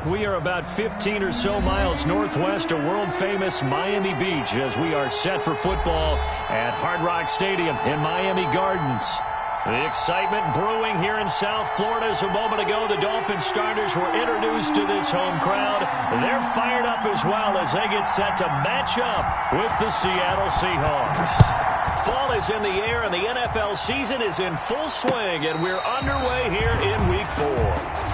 We are about 15 or so miles northwest of world-famous Miami Beach as we are set for football at Hard Rock Stadium in Miami Gardens. The excitement brewing here in South Florida as a moment ago the Dolphins starters were introduced to this home crowd. They're fired up as well as they get set to match up with the Seattle Seahawks. Fall is in the air and the NFL season is in full swing, and we're underway here in Week 4.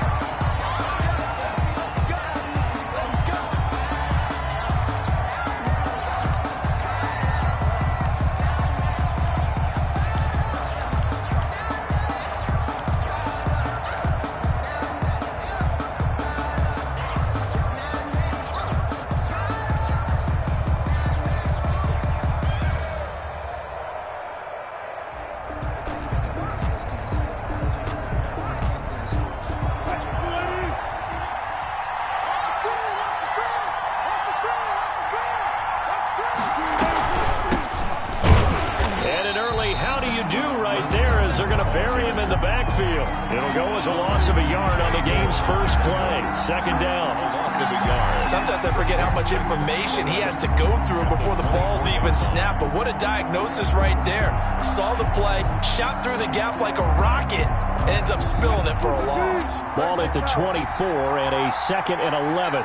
It'll go as a loss of a yard on the game's first play. Second down. Loss of a yard. Sometimes I forget how much information he has to go through before the ball's even snapped. But what a diagnosis right there. Saw the play, shot through the gap like a rocket, ends up spilling it for a loss. Ball at the 24 and a 2nd and 11.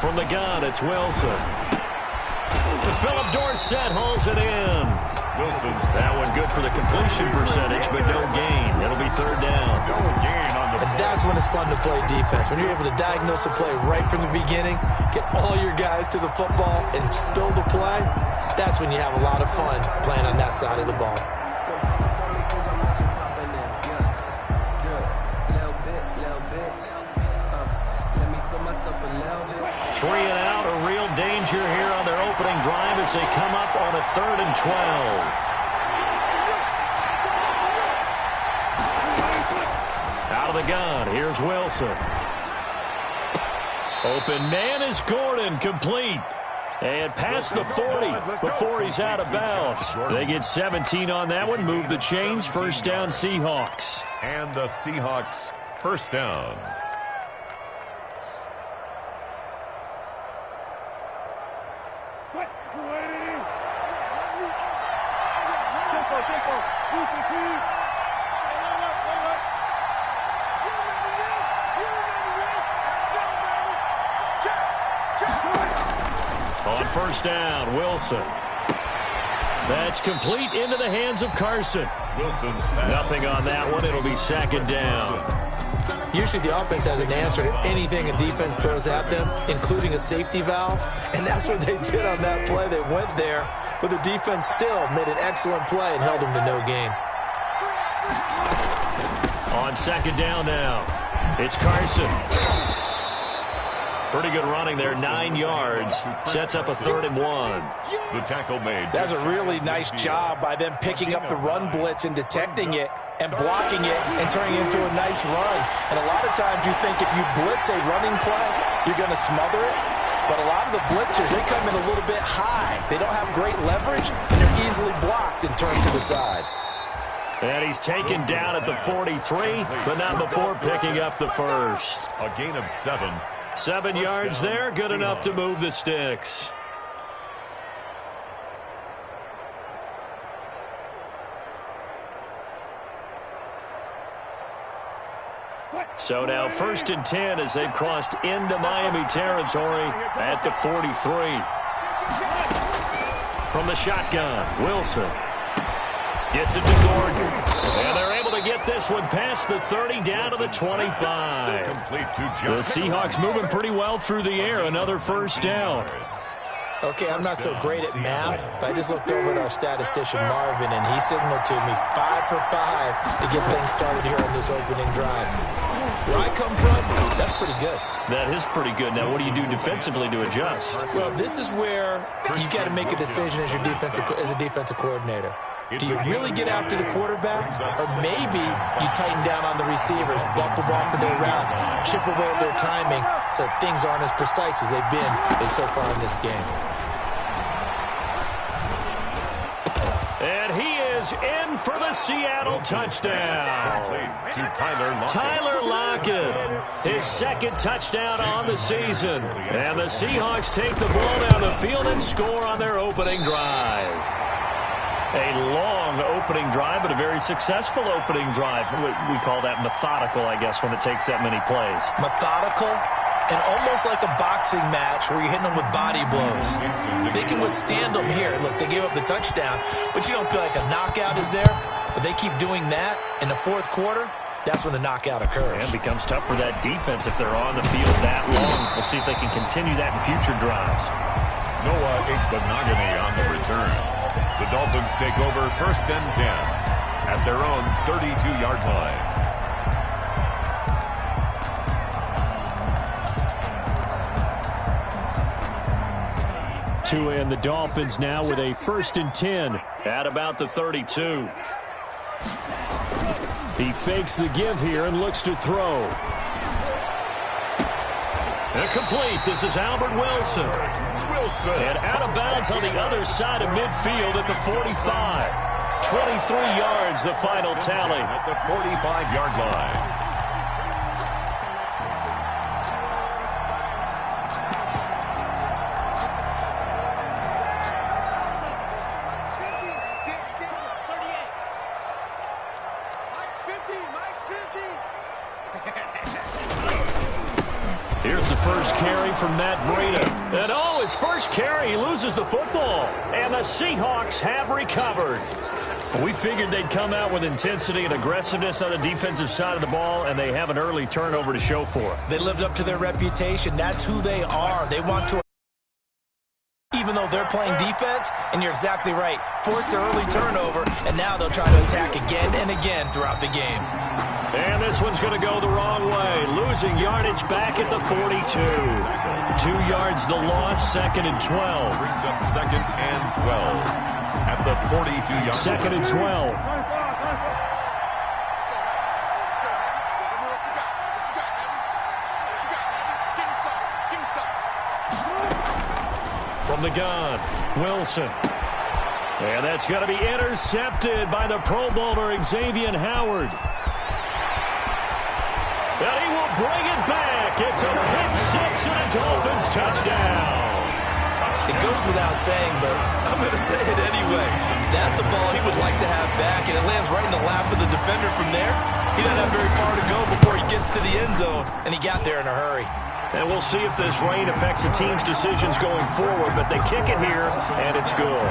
From the gun, it's Wilson. Philip Dorsett hauls it in. Wilson's that one good for the completion percentage, but no gain. It'll be third down. No gain on the and that's when it's fun to play defense. When you're able to diagnose a play right from the beginning, get all your guys to the football, and spill the play, that's when you have a lot of fun playing on that side of the ball. Three and out, a real danger here on their opening drive as they come up on a 3rd and 12. Out of the gun, here's Wilson. Open man is Gordon, complete. And past the 40 before he's out of bounds. They get 17 on that one, move the chains, first down Seahawks. And the Seahawks first down. On first down, Wilson. That's complete into the hands of Carson. Wilson's nothing on that one. It'll be 2nd down. Usually the offense has an answer to anything a defense throws at them, including a safety valve. And that's what they did on that play. They went there, but the defense still made an excellent play and held them to no gain. On 2nd down now, it's Carson. Pretty good running there, 9 yards. Sets up a 3rd and 1. The tackle made. That's a really nice job by them picking up the run blitz and detecting it and blocking it and turning it into a nice run. And a lot of times you think if you blitz a running play, you're going to smother it. But a lot of the blitzers, they come in a little bit high. They don't have great leverage, and they're easily blocked and turned to the side. And he's taken down at the 43, but not before picking up the first. A gain of 7. 7 yards there, good enough to move the sticks. So now 1st and 10 as they've crossed into Miami territory at the 43. From the shotgun, Wilson gets it to Gordon. And they're able to get this one past the 30 down to the 25. The Seahawks moving pretty well through the air. Another first down. Okay, I'm not so great at math, but I just looked over at our statistician, Marvin, and he signaled to me 5 for 5 to get things started here on this opening drive. Where I come from, that's pretty good. That is pretty good. Now, what do you do defensively to adjust? Well, this is where you've got to make a decision as a defensive coordinator. Do you really get after the quarterback? Or maybe you tighten down on the receivers, bump them off of their routes, chip away at their timing so things aren't as precise as they've been so far in this game. And he is goes in for the Seattle touchdown. To Tyler Lockett, his second touchdown on the season. And the Seahawks take the ball down the field and score on their opening drive. A long opening drive, but a very successful opening drive. We call that methodical, I guess, when it takes that many plays. Methodical and almost like a boxing match where you're hitting them with body blows. They can withstand them here. Look, they gave up the touchdown, but you don't feel like a knockout is there. But they keep doing that in the fourth quarter. That's when the knockout occurs. And it becomes tough for that defense if they're on the field that long. We'll see if they can continue that in future drives. Noah Igbenogany on the return. The Dolphins take over 1st and 10 at their own 32-yard line. Tua and the Dolphins now with a 1st and 10 at about the 32. He fakes the give here and looks to throw. Incomplete. This is Albert Wilson. And out of bounds on the other side of midfield at the 45. 23 yards, the final tally. At the 45-yard line. Here's the first carry from Matt Breida. And his first carry, he loses the football. And the Seahawks have recovered. We figured they'd come out with intensity and aggressiveness on the defensive side of the ball, and they have an early turnover to show for it. They lived up to their reputation. That's who they are. They want to, even though they're playing defense, and you're exactly right, force their early turnover, and now they'll try to attack again and again throughout the game. And this one's going to go the wrong way. Losing yardage back at the 42. 2 yards the loss, 2nd and 12. Brings up 2nd and 12 at the 42-yard line. 2nd and 12. From the gun, Wilson. And that's going to be intercepted by the Pro Bowler Xavier Howard. And he will bring it back. It's a pick six and a Dolphins touchdown. It goes without saying, but I'm going to say it anyway. That's a ball he would like to have back, and it lands right in the lap of the defender from there. He doesn't have very far to go before he gets to the end zone, and he got there in a hurry. And we'll see if this rain affects the team's decisions going forward, but they kick it here, and it's good.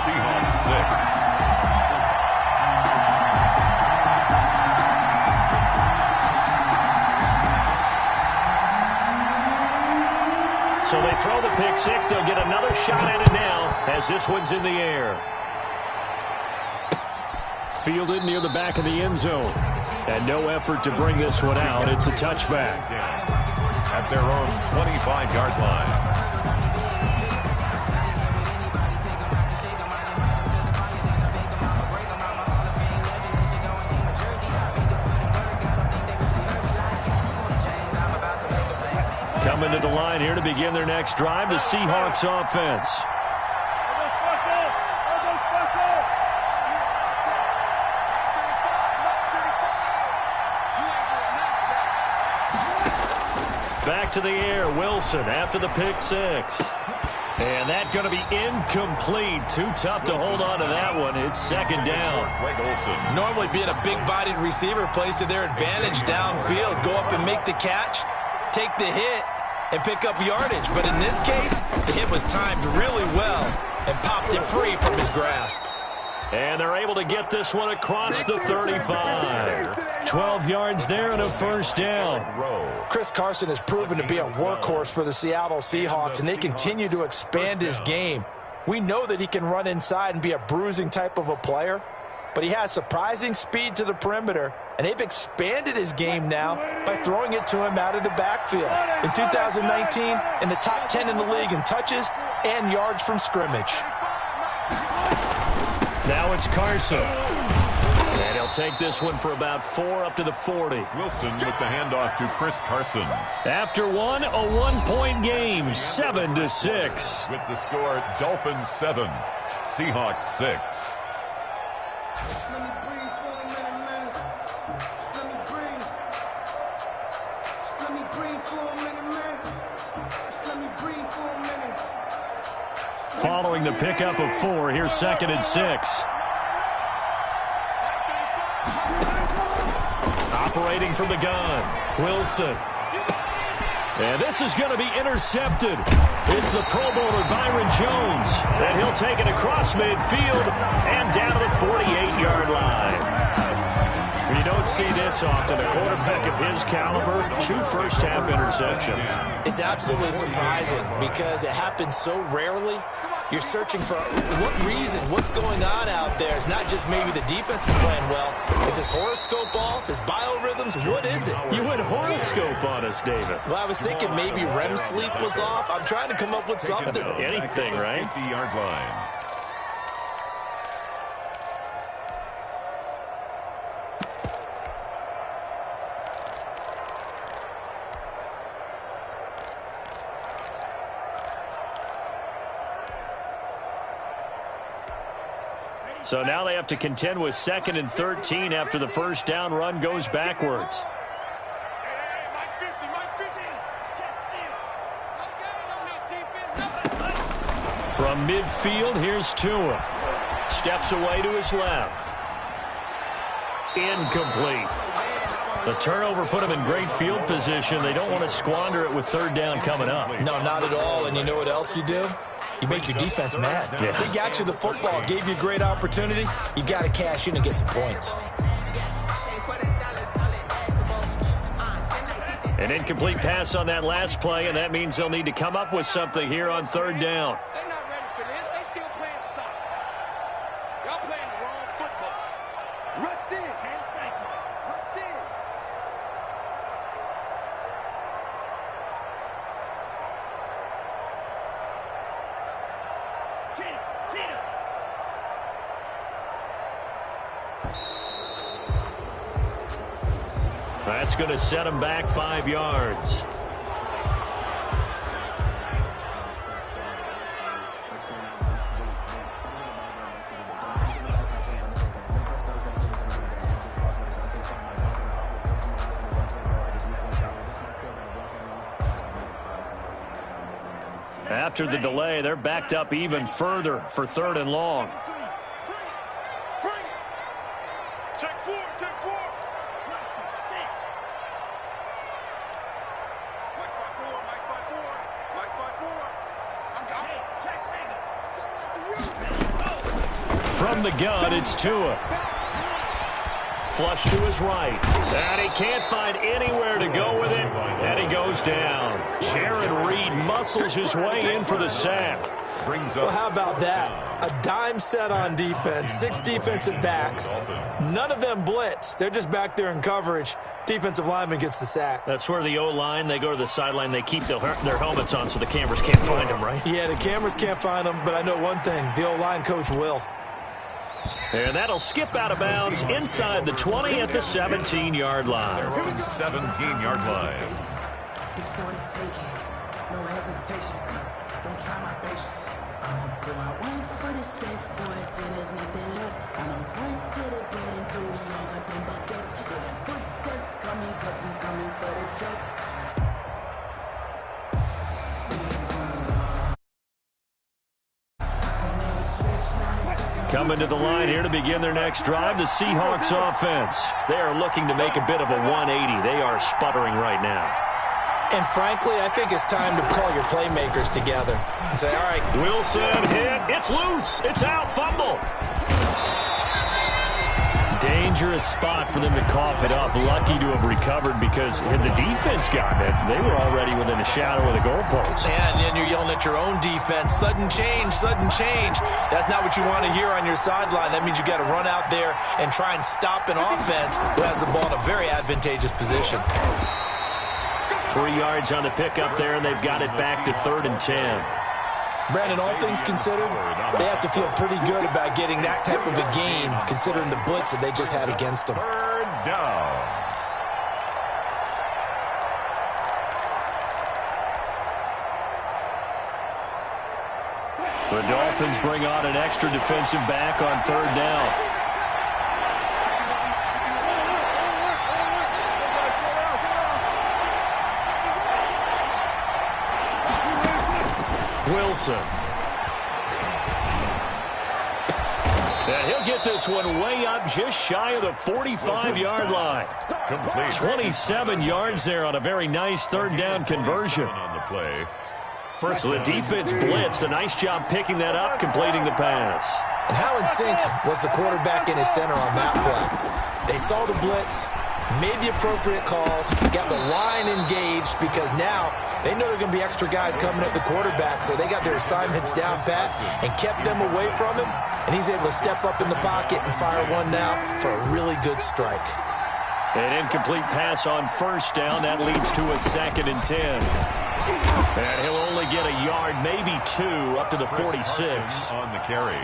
Seahawks 6. So they throw the pick six. They'll get another shot at it now as this one's in the air. Fielded near the back of the end zone. And no effort to bring this one out. It's a touchback. At their own 25-yard line. Coming to the line here to begin their next drive, the Seahawks offense. Back to the air, Wilson after the pick six. And that's going to be incomplete. Too tough to hold on to that one. It's second down. Normally being a big-bodied receiver plays to their advantage downfield. Go up and make the catch, take the hit, and pick up yardage. But in this case, the hit was timed really well and popped him free from his grasp. And they're able to get this one across the 35. 12 yards there and a first down. Chris Carson has proven to be a workhorse for the Seattle Seahawks, and they continue to expand his game. We know that he can run inside and be a bruising type of a player, but he has surprising speed to the perimeter, and they've expanded his game now by throwing it to him out of the backfield. In 2019, in the top 10 in the league in touches and yards from scrimmage. Now it's Carson. And he'll take this one for about 4 up to the 40. Wilson with the handoff to Chris Carson. After one, a 1-point game, 7-6. With the score, Dolphins 7, Seahawks 6. Following the pickup of 4, here's 2nd and 6. Operating from the gun, Wilson. And this is going to be intercepted. It's the Pro Bowler Byron Jones. And he'll take it across midfield and down to the 48-yard line. You don't see this often. A quarterback of his caliber, 2 first-half interceptions. It's absolutely surprising because it happens so rarely. You're searching for what reason, what's going on out there. It's not just maybe the defense is playing well. Is his horoscope off? His biorhythms? What is it? You went horoscope on us, David. Well, I was thinking maybe REM sleep was off. I'm trying to come up with something. Anything, right? 50-yard line. So now they have to contend with 2nd and 13 after the first down run goes backwards. From midfield, here's Tua. Steps away to his left. Incomplete. The turnover put him in great field position. They don't want to squander it with 3rd down coming up. No, not at all. And you know what else you do? You make your defense mad. Yeah. They got you the football, gave you a great opportunity. You got to cash in and get some points. An incomplete pass on that last play, and that means they'll need to come up with something here on 3rd down. They're not ready for this. They still playing soccer. Y'all playing the wrong football. Rush in. Rush in. That's going to set him back 5 yards. After the delay, they're backed up even further for 3rd and long. From the gun, it's Tua. Flush to his right. And he can't find anywhere to go with it. And he goes down. Jaron Reed muscles his way in for the sack. Well, how about that? A dime set on defense, 6 defensive backs. None of them blitz. They're just back there in coverage. Defensive lineman gets the sack. That's where the O-line, they go to the sideline, they keep their helmets on so the cameras can't find them, right? Yeah, the cameras can't find them, but I know one thing. The O-line coach will. And that'll skip out of bounds inside the 20 at the 17-yard line. 17-yard line. No hesitation. Don't try my patience. I'ma go out one for the safe boy till there's nothing left. I'ma run to the bed until we all got them buckets. Hear them footsteps coming, cause we coming for the check. Coming to the line here to begin their next drive, the Seahawks offense. They are looking to make a bit of a 180. They are sputtering right now. And frankly, I think it's time to call your playmakers together and say, all right. Wilson hit. It's loose. It's out. Fumble. Dangerous spot for them to cough it up. Lucky to have recovered because had the defense gotten it, they were already within a shadow of the goalpost. And then you're yelling at your own defense. Sudden change, sudden change. That's not what you want to hear on your sideline. That means you got to run out there and try and stop an offense who has the ball in a very advantageous position. 3 yards on the pickup there, and they've got it back to 3rd and 10. Brandon, all things considered, they have to feel pretty good about getting that type of a game, considering the blitz that they just had against them. 3rd down. The Dolphins bring on an extra defensive back on 3rd down. Wilson. And he'll get this one way up just shy of the 45-yard line. Complete. 27 yards there on a very nice third down conversion. On the play. So the defense blitzed. A nice job picking that up, completing the pass. And how in sync was the quarterback and his center on that play? They saw the blitz, made the appropriate calls, got the line engaged because now they know there are going to be extra guys coming at the quarterback, so they got their assignments down pat and kept them away from him, and he's able to step up in the pocket and fire one now for a really good strike. An incomplete pass on first down. That leads to a 2nd and 10. And he'll only get a yard, maybe 2, up to the 46. On the carry.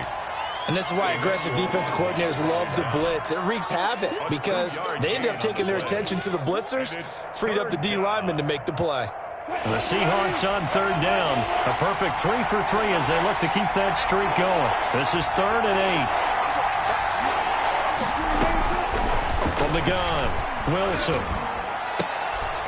And this is why aggressive defensive coordinators love to blitz. It wreaks havoc because they end up taking their attention to the blitzers, freed up the D linemen to make the play. The Seahawks on third down. A perfect 3 for 3 as they look to keep that streak going. This is 3rd and 8. From the gun, Wilson.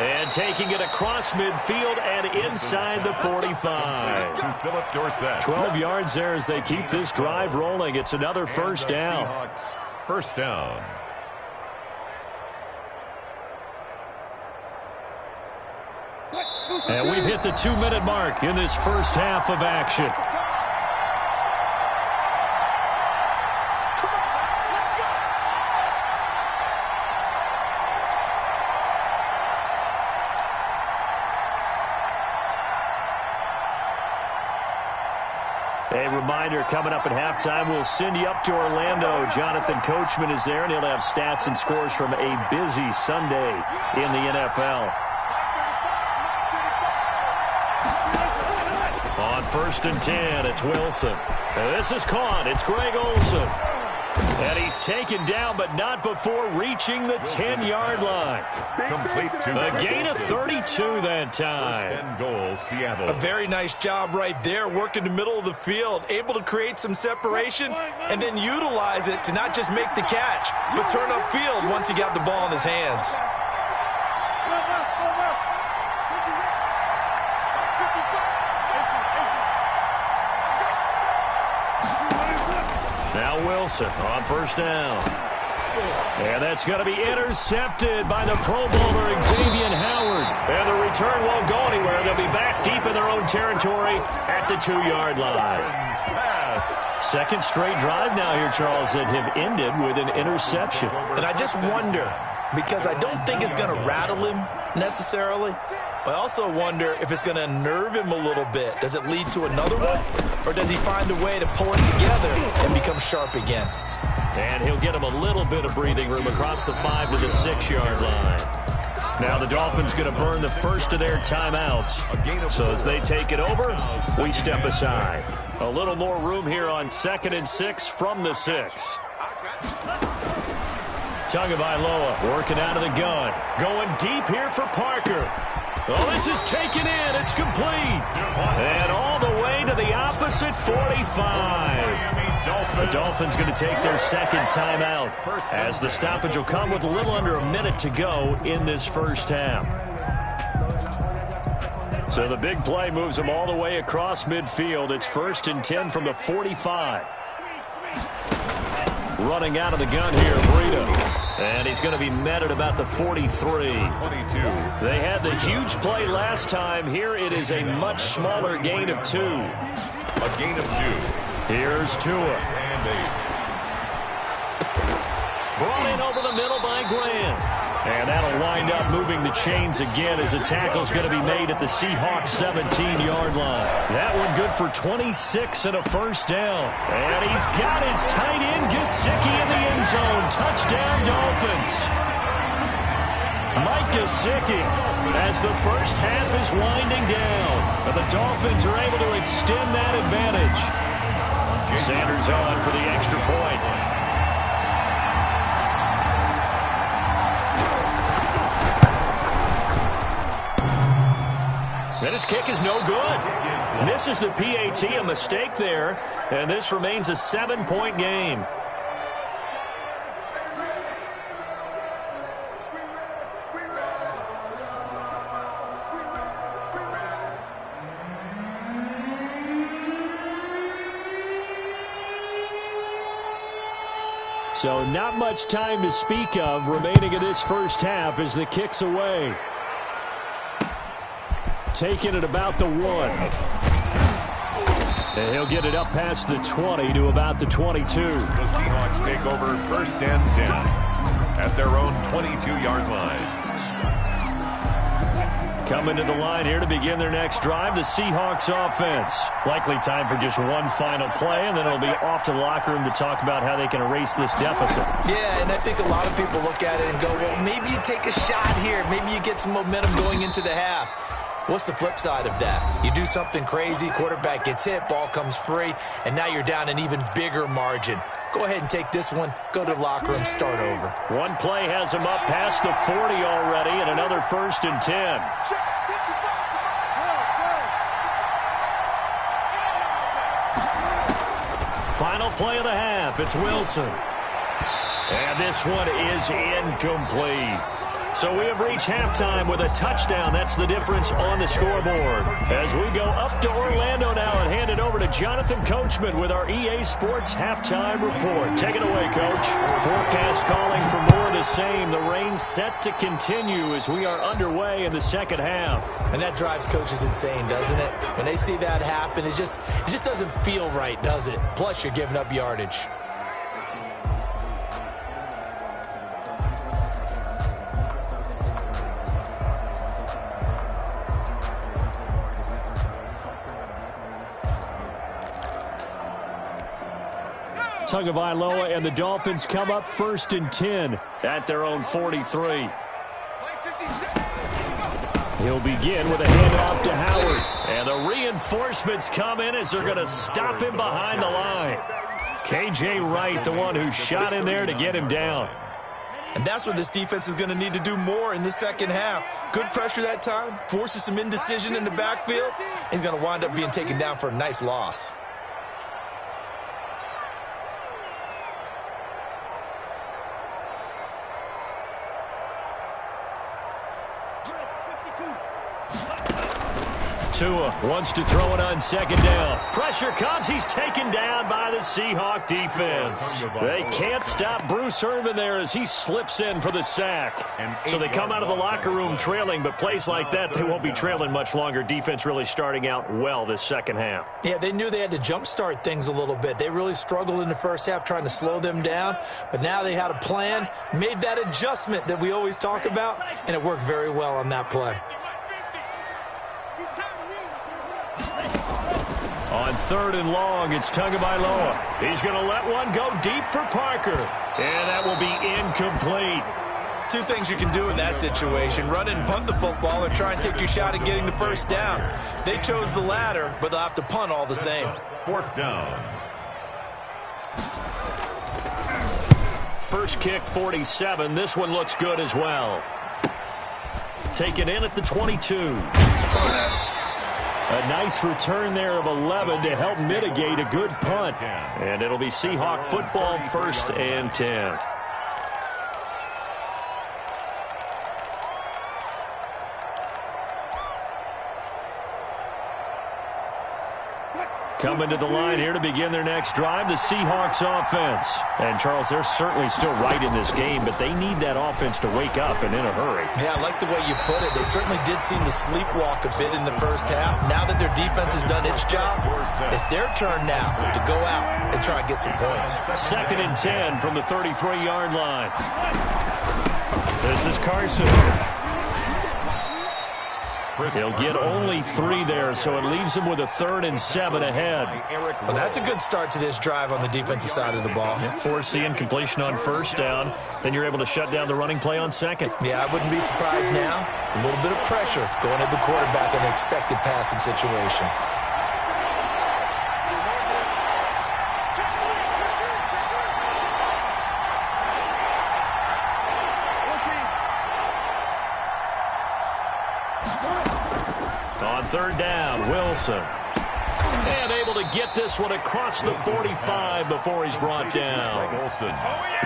And taking it across midfield and inside the 45. To Philip Dorsett. 12 yards there as they keep this drive rolling. It's another first down. Seahawks, first down. And we've hit the 2-minute mark in this first half of action. A reminder, coming up at halftime, we'll send you up to Orlando. Jonathan Coachman is there, and he'll have stats and scores from a busy Sunday in the NFL. On 1st and 10, it's Wilson. And this is caught. It's Greg Olsen. And he's taken down, but not before reaching the 10-yard line. Complete to A gain of 32 that time. First and goal, Seattle. A very nice job right there, working the middle of the field, able to create some separation, and then utilize it to not just make the catch, but turn upfield once he got the ball in his hands. Now Wilson on first down. And that's going to be intercepted by the Pro Bowler Xavier Howard. And the return won't go anywhere. They'll be back deep in their own territory at the 2-yard line. Second straight drive now here, Charles, that have ended with an interception. And I just wonder, because I don't think it's going to rattle him necessarily, but I also wonder if it's going to unnerve him a little bit. Does it lead to another one, or does he find a way to pull it together and become sharp again? And he'll get him a little bit of breathing room across the 5 to the 6-yard line. Now the Dolphins going to burn the first of their timeouts. So as they take it over, we step aside. A little more room here on 2nd and 6 from the 6. Tagovailoa working out of the gun. Going deep here for Parker. Oh, this is taken in. It's complete. And all the way to the opposite 45. The Dolphins going to take their second timeout as the stoppage will come with a little under a minute to go in this first half. So the big play moves them all the way across midfield. It's 1st and 10 from the 45. Running out of the gun here, Breida. And he's going to be met at about the 43. 22. They had the huge play last time. Here it is a much smaller gain of 2. A gain of 2. Here's Tua. And 8. Brought in over the middle by Graham. And that'll wind up moving the chains again as a tackle's going to be made at the Seahawks 17-yard line. That one good for 26 and a first down. And he's got his tight end Gesicki in the end zone. Touchdown Dolphins. Mike Gesicki as the first half is winding down. And the Dolphins are able to extend that advantage. Sanders on for the extra point. And his kick is no good. Misses the PAT, a mistake there. And this remains a 7-point game. So not much time to speak of remaining in this first half as the kick's away. Taking it about the 1. And he'll get it up past the 20 to about the 22. The Seahawks take over 1st and 10 at their own 22-yard line. Coming to the line here to begin their next drive, the Seahawks offense. Likely time for just one final play, and then it'll be off to the locker room to talk about how they can erase this deficit. Yeah, and I think a lot of people look at it and go, well, maybe you take a shot here. Maybe you get some momentum going into the half. What's the flip side of that? You do something crazy, quarterback gets hit, ball comes free, and now you're down an even bigger margin. Go ahead and take this one, go to the locker room, start over. One play has him up past the 40 already, and another 1st and 10. Final play of the half, it's Wilson. And this one is incomplete. So we have reached halftime with a touchdown. That's the difference on the scoreboard. As we go up to Orlando now and hand it over to Jonathan Coachman with our EA Sports Halftime Report. Take it away, Coach. Forecast calling for more of the same. The rain set to continue as we are underway in the second half. And that drives coaches insane, doesn't it? When they see that happen, it just doesn't feel right, does it? Plus, you're giving up yardage. Tagovailoa and the Dolphins come up 1st and 10 at their own 43. He'll begin with a handoff to Howard. And the reinforcements come in as they're going to stop him behind the line. K.J. Wright, the one who shot in there to get him down. And that's what this defense is going to need to do more in the second half. Good pressure that time, forces some indecision in the backfield. He's going to wind up being taken down for a nice loss. Tua wants to throw it on 2nd down. Pressure comes. He's taken down by the Seahawk defense. They can't stop Bruce Irvin there as he slips in for the sack. So they come out of the locker room trailing, but plays like that, they won't be trailing much longer. Defense really starting out well this second half. Yeah, they knew they had to jumpstart things a little bit. They really struggled in the first half trying to slow them down, but now they had a plan, made that adjustment that we always talk about, and it worked very well on that play. On 3rd and long, it's Tagovailoa. He's going to let one go deep for Parker. And that will be incomplete. Two things you can do in that situation. Run and punt the football or try and take your shot at getting the 1st down. They chose the latter, but they'll have to punt all the same. 4th down. First kick, 47. This one looks good as well. Taken in at the 22. A nice return there of 11 to help mitigate a good punt. And it'll be Seahawk football 1st and 10. Coming to the line here to begin their next drive, the Seahawks offense. And, Charles, they're certainly still right in this game, but they need that offense to wake up and in a hurry. Yeah, I like the way you put it. They certainly did seem to sleepwalk a bit in the first half. Now that their defense has done its job, it's their turn now to go out and try and get some points. 2nd and 10 from the 33-yard line. This is Carson. He'll get only 3 there, so it leaves him with a 3rd and 7 ahead. Well, that's a good start to this drive on the defensive side of the ball. Force the incompletion on 1st down. Then you're able to shut down the running play on 2nd. Yeah, I wouldn't be surprised now. A little bit of pressure going at the quarterback in an expected passing situation. On 3rd down, Wilson. And able to get this one across the 45 before he's brought down. Olsen.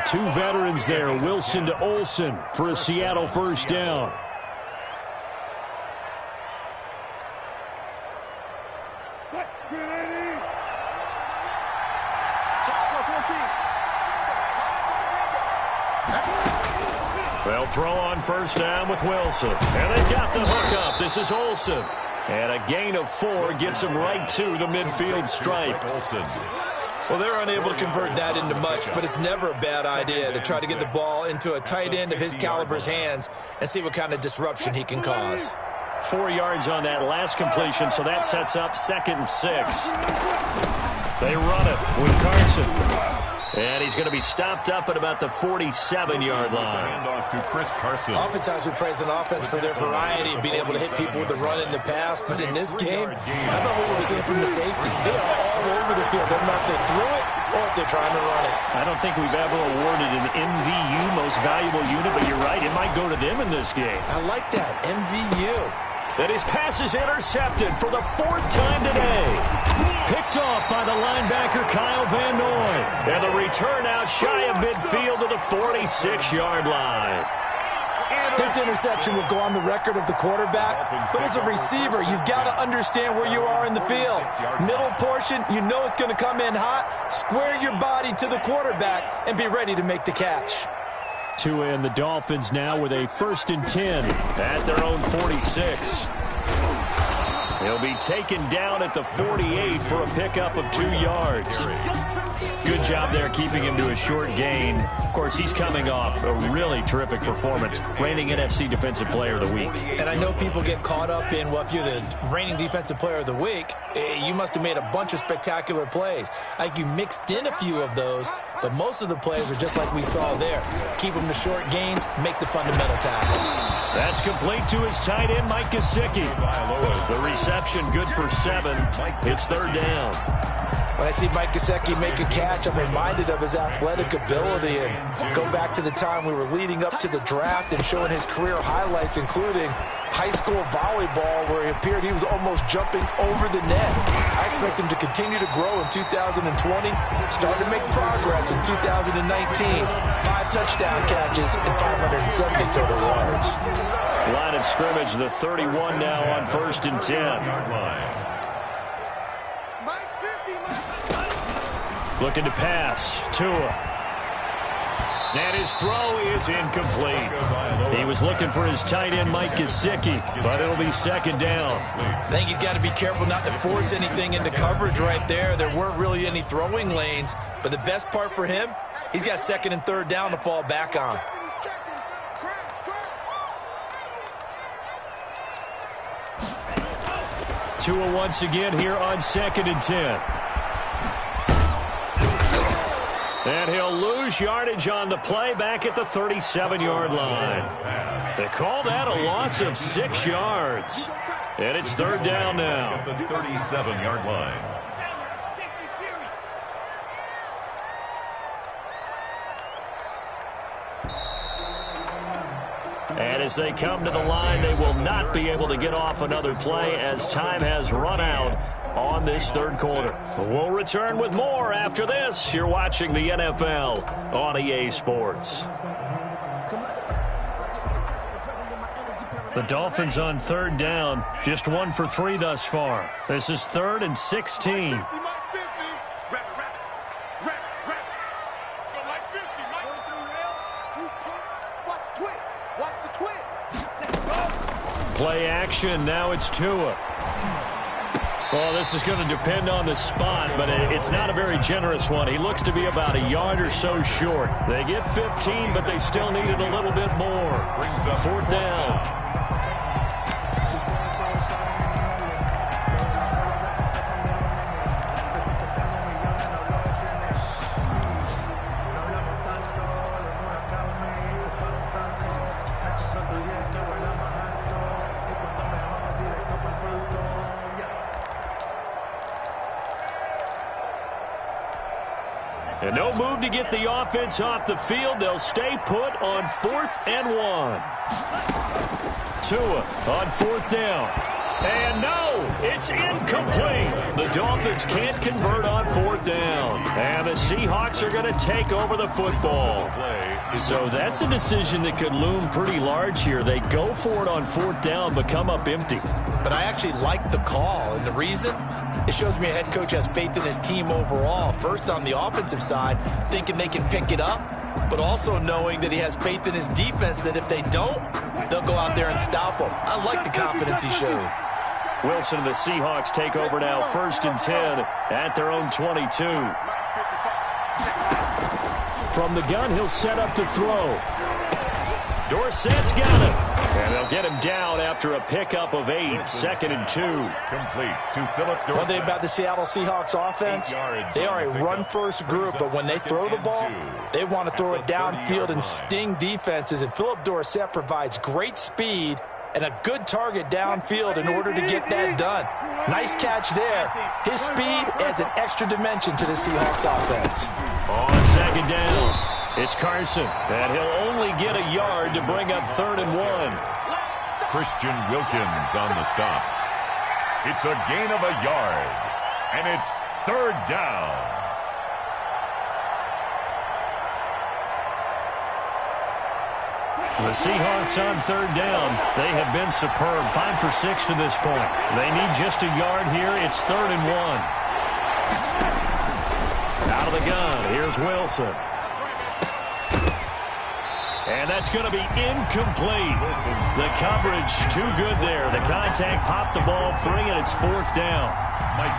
2 veterans there, Wilson to Olsen for a Seattle 1st down. They'll throw on first down with Wilson. And they got the hook up. This is Olsen. And a gain of 4 gets him right to the midfield stripe. Well, they're unable to convert that into much, but it's never a bad idea to try to get the ball into a tight end of his caliber's hands and see what kind of disruption he can cause. 4 yards on that last completion, so that sets up 2nd and 6. They run it with Carson. And he's going to be stopped up at about the 47-yard line. Handoff to Chris Carson. Oftentimes we praise an offense for their variety of being able to hit people with the run in the pass, but in this game, how about what we're seeing from the safeties? They are all over the field. Doesn't matter if they threw it or if they're trying to run it. I don't think we've ever awarded an MVU, most valuable unit, but you're right, it might go to them in this game. I like that, MVU. And his pass is intercepted for the 4th time today. Picked off by the linebacker Kyle Van Noy. And the return out shy of midfield to the 46-yard line. This interception will go on the record of the quarterback, but as a receiver, you've got to understand where you are in the field. Middle portion, you know it's going to come in hot. Square your body to the quarterback and be ready to make the catch. Tua and the Dolphins now with a 1st and 10 at their own 46. He'll be taken down at the 48 for a pickup of 2 yards. Good job there keeping him to a short gain. Of course, he's coming off a really terrific performance, reigning NFC Defensive Player of the Week. And I know people get caught up in, well, if you're the reigning Defensive Player of the Week, you must have made a bunch of spectacular plays. Like you mixed in a few of those, but most of the plays are just like we saw there. Keep them to short gains, make the fundamental tackle. That's complete to his tight end, Mike Gesicki. The reception good for 7. It's 3rd down. When I see Mike Gesicki make a catch, I'm reminded of his athletic ability and go back to the time we were leading up to the draft and showing his career highlights, including high school volleyball, where he appeared he was almost jumping over the net. I expect him to continue to grow in 2020, start to make progress in 2019. 5 touchdown catches and 570 total yards. Line of scrimmage, the 31 now on 1st and 10. Looking to pass. Tua. And his throw is incomplete. He was looking for his tight end, Mike Gesicki, but it'll be 2nd down. I think he's got to be careful not to force anything into coverage right there. There weren't really any throwing lanes, but the best part for him, he's got 2nd and 3rd down to fall back on. Tua once again here on 2nd and 10. And he'll lose yardage on the play back at the 37-yard line. They call that a loss of 6 yards. And it's 3rd down now. The 37-yard line. And as they come to the line, they will not be able to get off another play as time has run out on this 3rd quarter. We'll return with more after this. You're watching the NFL on EA Sports. The Dolphins on 3rd down, just 1 for 3 thus far. This is 3rd and 16. Play action, now it's Tua. Well, this is going to depend on the spot, but it's not a very generous one. He looks to be about a yard or so short. They get 15, but they still needed a little bit more. 4th down. And no move to get the offense off the field. They'll stay put on 4th and 1. Tua on 4th down. And no, it's incomplete. The Dolphins can't convert on 4th down. And the Seahawks are going to take over the football. So that's a decision that could loom pretty large here. They go for it on 4th down, but come up empty. But I actually like the call, and the reason? It shows me a head coach has faith in his team overall. First, on the offensive side, thinking they can pick it up. but also knowing that he has faith in his defense that if they don't, they'll go out there and stop him. I like the confidence he showed. Wilson and the Seahawks take over now, 1st and 10 at their own 22. From the gun, he'll set up to throw. Dorsett's got him. And they'll get him down after a pickup of 8, 2nd and 2. Complete to Philip Dorsett. One thing about the Seattle Seahawks offense, they are a run-first group, but when they throw the ball, they want to throw it downfield and sting defenses. And Philip Dorsett provides great speed and a good target downfield in order to get that done. Nice catch there. His speed adds an extra dimension to the Seahawks offense. On 2nd down. It's Carson, and he'll only get a yard to bring up 3rd and 1. Christian Wilkins on the stops. It's a gain of a yard, and it's 3rd down. The Seahawks on 3rd down. They have been superb. 5 for 6 to this point. They need just a yard here. It's 3rd and 1. Out of the gun. Here's Wilson. And that's going to be incomplete. The coverage too good there. The contact popped the ball free, and it's 4th down.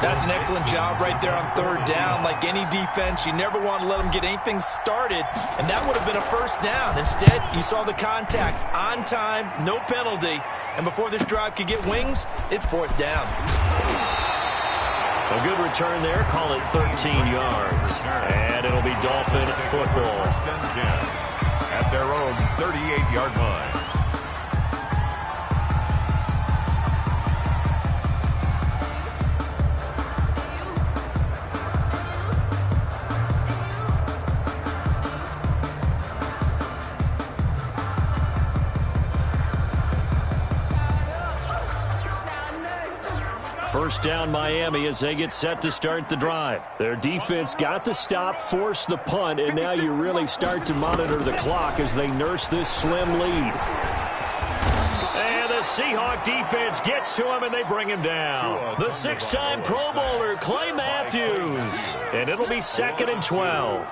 That's an excellent job right there on 3rd down. Like any defense, you never want to let them get anything started, and that would have been a 1st down. Instead, you saw the contact on time, no penalty, and before this drive could get wings, it's 4th down. A good return there. Call it 13 yards. And it'll be Dolphin football. At their own 38-yard line. First down Miami as they get set to start the drive. Their defense got the stop, forced the punt, and now you really start to monitor the clock as they nurse this slim lead. And the Seahawk defense gets to him, and they bring him down. The 6-time Pro Bowler, Clay Matthews. And it'll be 2nd and 12.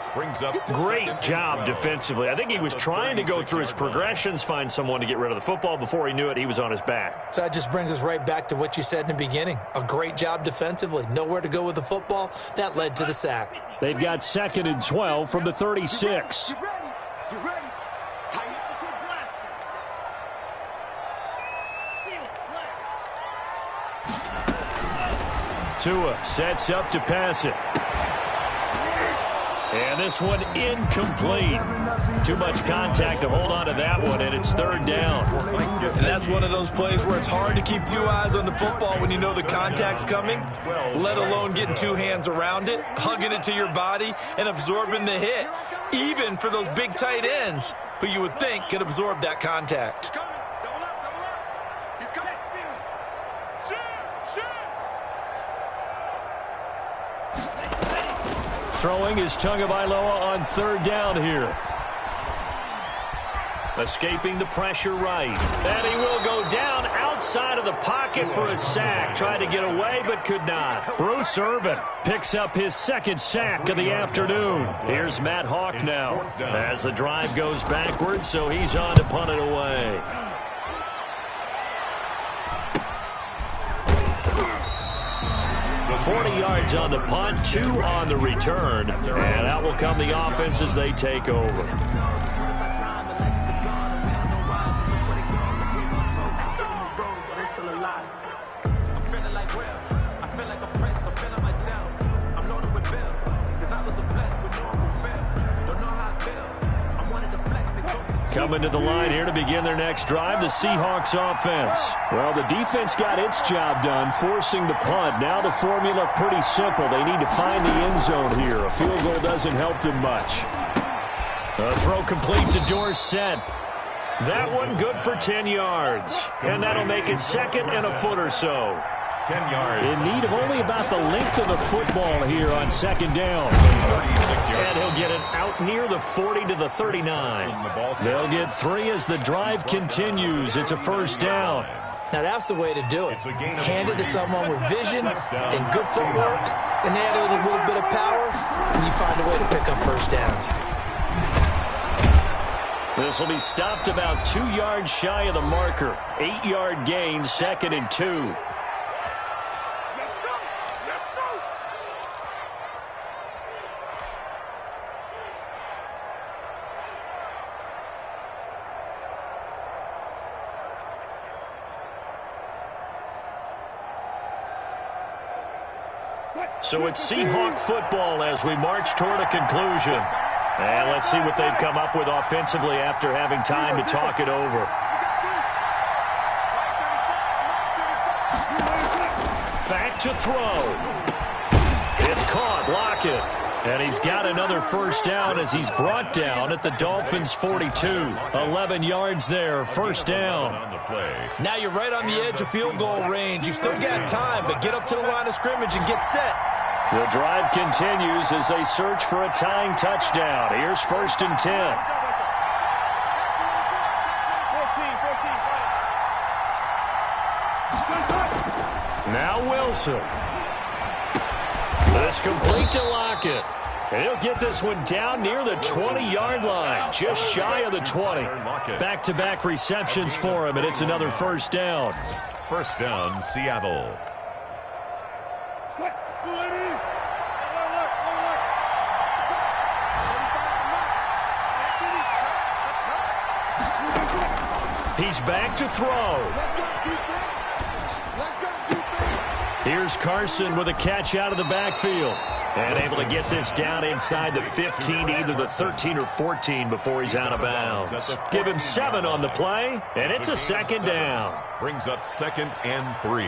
Great job defensively. I think he was trying to go through his progressions, find someone to get rid of the football. Before he knew it, he was on his back. So that just brings us right back to what you said in the beginning. A great job defensively. Nowhere to go with the football. That led to the sack. They've got 2nd and 12 from the 36. Get ready. Get ready. Tight up to the blaster. Tua sets up to pass it. And this one incomplete. Too much contact to hold on to that one, and it's 3rd down. And that's one of those plays where it's hard to keep 2 eyes on the football when you know the contact's coming, let alone getting 2 hands around it, hugging it to your body, and absorbing the hit, even for those big tight ends who you would think could absorb that contact. Throwing is Tagovailoa on 3rd down here. Escaping the pressure right. And he will go down outside of the pocket for a sack. Tried to get away but could not. Bruce Irvin picks up his 2nd sack of the afternoon. Here's Matt Hawk now as the drive goes backwards, so he's on to punt it away. The 40 yards on the punt, 2 on the return. And that will come the offense as they take over. Coming to the line here to begin their next drive, the Seahawks offense. Well, the defense got its job done, forcing the punt. Now the formula pretty simple. They need to find the end zone here. A field goal doesn't help them much. A throw complete to Dorsett. That one good for 10 yards. And that'll make it 2nd and a foot or so. 10 yards. In need of only about the length of the football here on 2nd down. And he'll get it out near the 40 to the 39. They'll get 3 as the drive continues. It's a 1st down. Now that's the way to do it. Hand it to someone with vision and good footwork, and add in a little bit of power, and you find a way to pick up 1st downs. This will be stopped about 2 yards shy of the marker. 8-yard gain, 2nd and 2. So it's Seahawk football as we march toward a conclusion. And let's see what they've come up with offensively after having time to talk it over. Back to throw. It's caught. Lockett. And he's got another first down as he's brought down at the Dolphins' 42. 11 yards there, first down. Now you're right on the edge of field goal range. You've still got time, but get up to the line of scrimmage and get set. The drive continues as they search for a tying touchdown. Here's 1st and 10. Now Wilson. This complete to Lockett. He'll get this one down near the 20-yard line, just shy of the 20. Back-to-back receptions for him, and it's another first down. First down, Seattle. He's back to throw. Here's Carson with a catch out of the backfield. And able to get this down inside the 15, either the 13 or 14 before he's out of bounds. Give him 7 on the play, and it's a second down. Brings up 2nd and 3.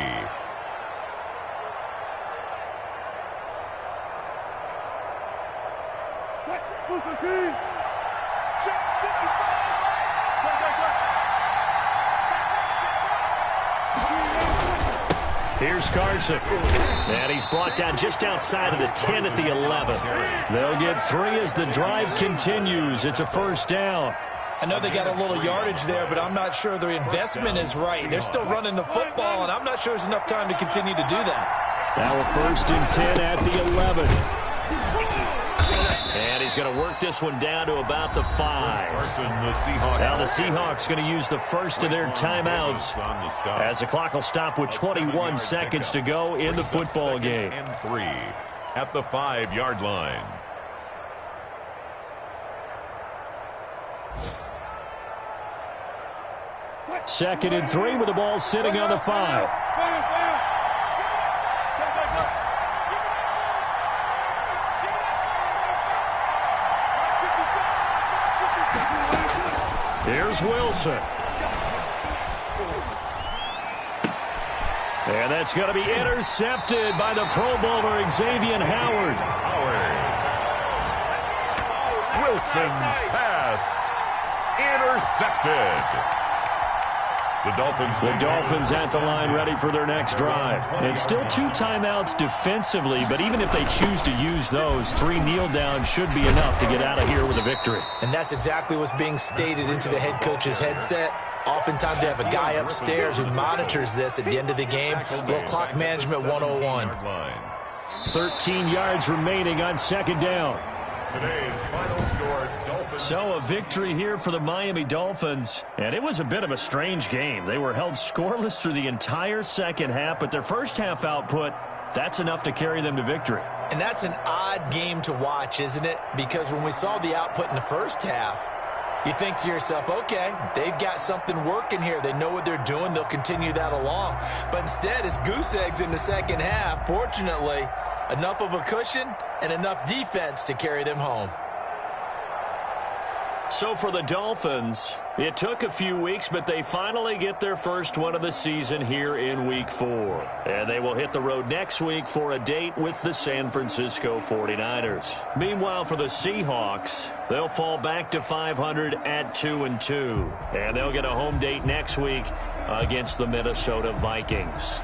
Here's Carson. And he's brought down just outside of the 10 at the 11. They'll get 3 as the drive continues. It's a first down. I know they got a little yardage there, but I'm not sure their investment is right. They're still running the football, and I'm not sure there's enough time to continue to do that. Now a 1st and 10 at the 11. And he's going to work this one down to about the 5. Now the Seahawks going to use the first of their timeouts as the clock will stop with 21 seconds to go in the football game. And 3 at the 5-yard line. Second and 3 with the ball sitting on the 5. Here's Wilson. And that's going to be intercepted by the Pro Bowler Xavier Howard. Wilson's pass intercepted. The Dolphins at the line ready for their next drive. And still 2 timeouts defensively, but even if they choose to use those, 3 kneel downs should be enough to get out of here with a victory. And that's exactly what's being stated into the head coach's headset. Oftentimes they have a guy upstairs who monitors this at the end of the game. Little clock management 101. 13 yards remaining on second down. Today's final score, Dolphins. So a victory here for the Miami Dolphins. And it was a bit of a strange game. They were held scoreless through the entire second half, but their first half output, that's enough to carry them to victory. And that's an odd game to watch, isn't it? Because when we saw the output in the first half, you think to yourself, okay, they've got something working here. They know what they're doing. They'll continue that along. But instead, it's goose eggs in the second half. Fortunately, enough of a cushion and enough defense to carry them home. So for the Dolphins, it took a few weeks, but they finally get their first one of the season here in Week 4. And they will hit the road next week for a date with the San Francisco 49ers. Meanwhile, for the Seahawks, they'll fall back to 500 at 2-2. And they'll get a home date next week against the Minnesota Vikings.